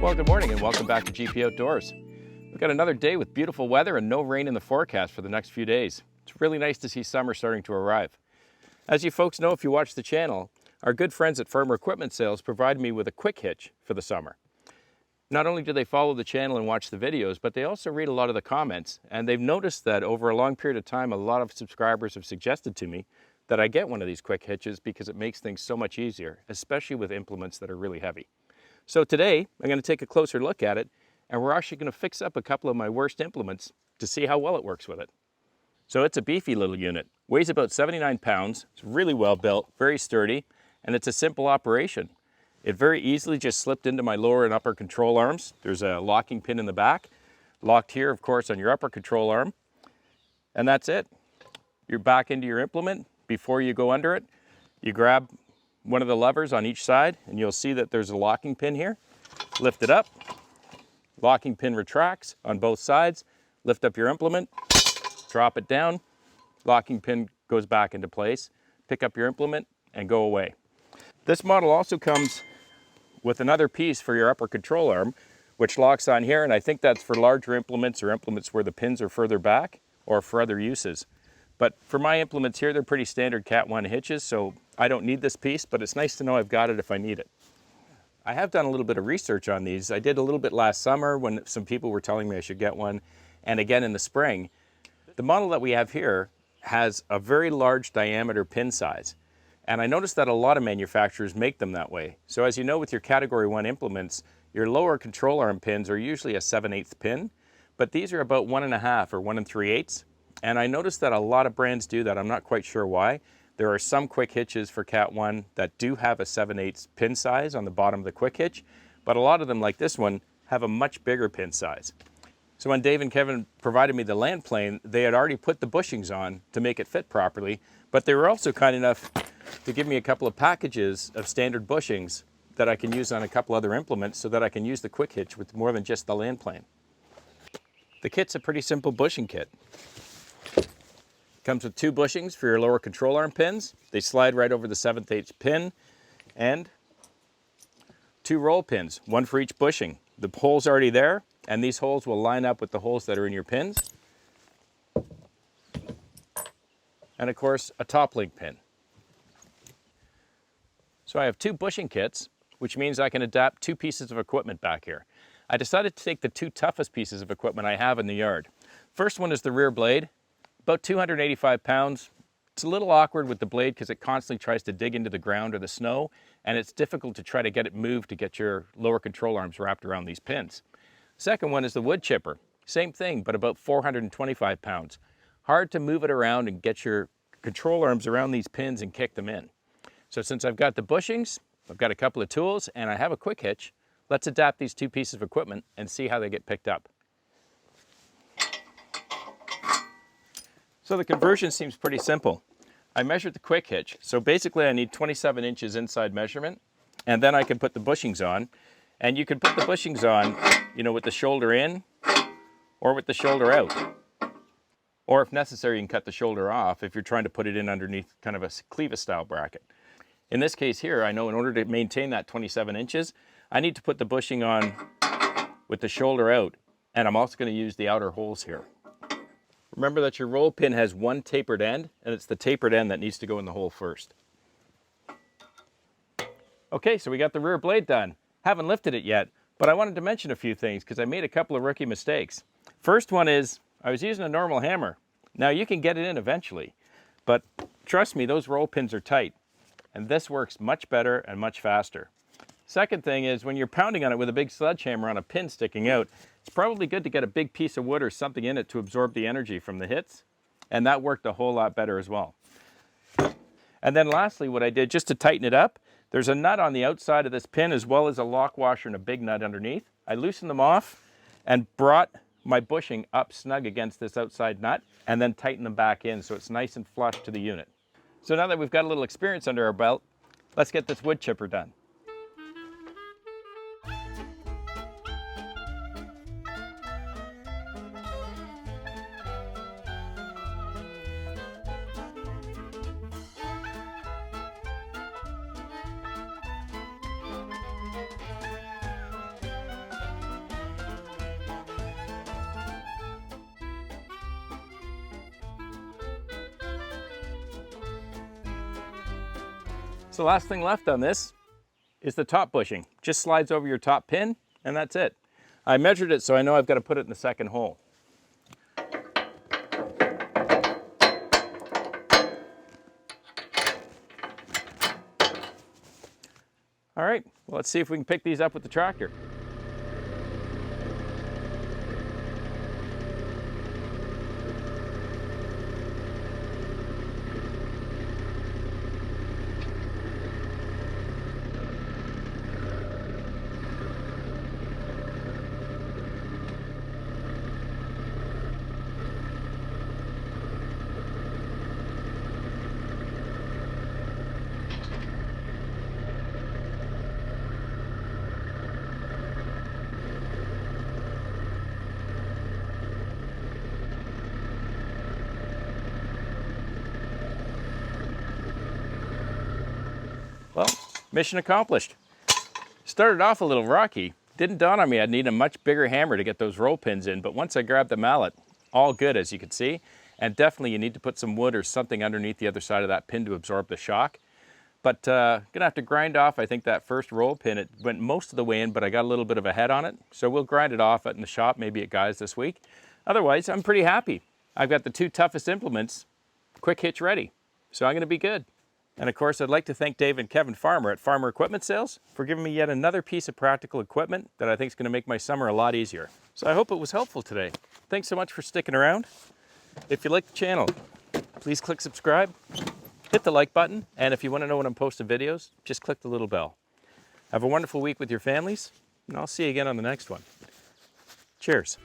Well, good morning and welcome back to GP Outdoors. We've got another day with beautiful weather and no rain in the forecast for the next few days. It's really nice to see summer starting to arrive. As you folks know if you watch the channel, our good friends at Farmer Equipment Sales provided me with a quick hitch for the summer. Not only do they follow the channel and watch the videos, but they also read a lot of the comments, and they've noticed that over a long period of time, a lot of subscribers have suggested to me that I get one of these quick hitches because it makes things so much easier, especially with implements that are really heavy. So today, I'm going to take a closer look at it, and we're actually going to fix up a couple of my worst implements to see how well it works with it. So it's a beefy little unit, weighs about 79 pounds, it's really well built, very sturdy, and it's a simple operation. It very easily just slipped into my lower and upper control arms. There's a locking pin in the back, locked here, of course, on your upper control arm, and that's it. You're back into your implement. Before you go under it, you grab one of the levers on each side, and you'll see that there's a locking pin here. Lift it up, locking pin retracts on both sides, lift up your implement, drop it down, locking pin goes back into place, pick up your implement, and go away. This model also comes with another piece for your upper control arm, which locks on here, and I think that's for larger implements or implements where the pins are further back or for other uses. But for my implements here, they're pretty standard Cat 1 hitches, so I don't need this piece, but it's nice to know I've got it if I need it. I have done a little bit of research on these. I did a little bit last summer when some people were telling me I should get one, and again in the spring. The model that we have here has a very large diameter pin size, and I noticed that a lot of manufacturers make them that way. So as you know, with your Category 1 implements, your lower control arm pins are usually a 7/8 pin, but these are about 1.5 or 1 3/8. And I noticed that a lot of brands do that. I'm not quite sure why. There are some quick hitches for Cat 1 that do have a 7/8 pin size on the bottom of the quick hitch, but a lot of them, like this one, have a much bigger pin size. So when Dave and Kevin provided me the land plane, they had already put the bushings on to make it fit properly, but they were also kind enough to give me a couple of packages of standard bushings that I can use on a couple other implements so that I can use the quick hitch with more than just the land plane. The kit's a pretty simple bushing kit. Comes with 2 bushings for your lower control arm pins. They slide right over the 7/8 pin, and 2 roll pins, 1 for each bushing. The hole's already there, and these holes will line up with the holes that are in your pins. And of course, a top link pin. So I have 2 bushing kits, which means I can adapt 2 pieces of equipment back here. I decided to take the 2 toughest pieces of equipment I have in the yard. First one is the rear blade. About 285 pounds. It's a little awkward with the blade because it constantly tries to dig into the ground or the snow, and it's difficult to try to get it moved to get your lower control arms wrapped around these pins. Second one is the wood chipper. Same thing, but about 425 pounds. Hard to move it around and get your control arms around these pins and kick them in. So since I've got the bushings, I've got a couple of tools, and I have a quick hitch, let's adapt these 2 pieces of equipment and see how they get picked up. So the conversion seems pretty simple. I measured the quick hitch. So basically I need 27 inches inside measurement, and then I can put the bushings on. And you can put the bushings on, with the shoulder in or with the shoulder out. Or if necessary, you can cut the shoulder off if you're trying to put it in underneath kind of a clevis style bracket. In this case here, I know in order to maintain that 27 inches, I need to put the bushing on with the shoulder out, and I'm also going to use the outer holes here. Remember that your roll pin has 1 tapered end, and it's the tapered end that needs to go in the hole first. Okay, so we got the rear blade done. Haven't lifted it yet, but I wanted to mention a few things because I made a couple of rookie mistakes. First one is I was using a normal hammer. Now you can get it in eventually, but trust me, those roll pins are tight, and this works much better and much faster. Second thing is when you're pounding on it with a big sledgehammer on a pin sticking out, it's probably good to get a big piece of wood or something in it to absorb the energy from the hits, and that worked a whole lot better as well. And then lastly, what I did just to tighten it up, there's a nut on the outside of this pin as well as a lock washer and a big nut underneath. I loosened them off and brought my bushing up snug against this outside nut and then tightened them back in so it's nice and flush to the unit. So now that we've got a little experience under our belt, let's get this wood chipper done. So the last thing left on this is the top bushing. Just slides over your top pin, and that's it. I measured it, so I know I've got to put it in the second hole. All right, well, let's see if we can pick these up with the tractor. Well, mission accomplished. Started off a little rocky. Didn't dawn on me I'd need a much bigger hammer to get those roll pins in, but once I grabbed the mallet, all good as you can see. And definitely you need to put some wood or something underneath the other side of that pin to absorb the shock. But gonna have to grind off, I think, that first roll pin. It went most of the way in, but I got a little bit of a head on it. So we'll grind it off in the shop, maybe at Guy's this week. Otherwise, I'm pretty happy. I've got the two toughest implements quick hitch ready. So I'm gonna be good. And of course, I'd like to thank Dave and Kevin Farmer at Farmer Equipment Sales for giving me yet another piece of practical equipment that I think is going to make my summer a lot easier. So I hope it was helpful today. Thanks so much for sticking around. If you like the channel, please click subscribe, hit the like button, and if you want to know when I'm posting videos, just click the little bell. Have a wonderful week with your families, and I'll see you again on the next one. Cheers.